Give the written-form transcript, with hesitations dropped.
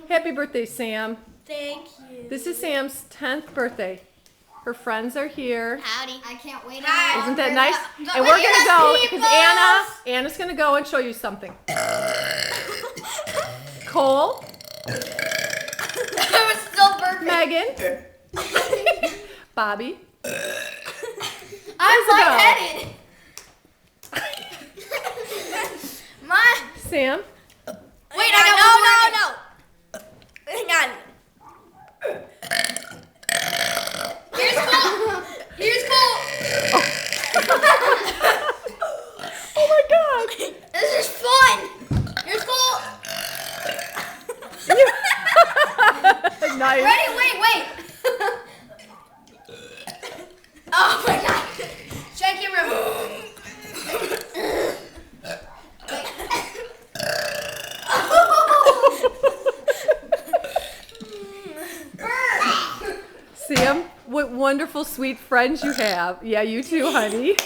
Happy birthday, Sam. Thank you. This is Sam's 10th birthday. Her friends are here. Howdy. I can't wait. Isn't that nice? And we're going to go, because Anna's going to go and show you something. Cole. I was still burping. Meghan. Bobby. I'm Isabelle. lightheaded. Sam. Wait, no. Hang on. Here's Cole. Oh my God. This is fun. Here's Cole. Nice. Ready? Wait. Oh my God. Should I remove? Sam, what wonderful, sweet friends you have. Yeah, you too, honey.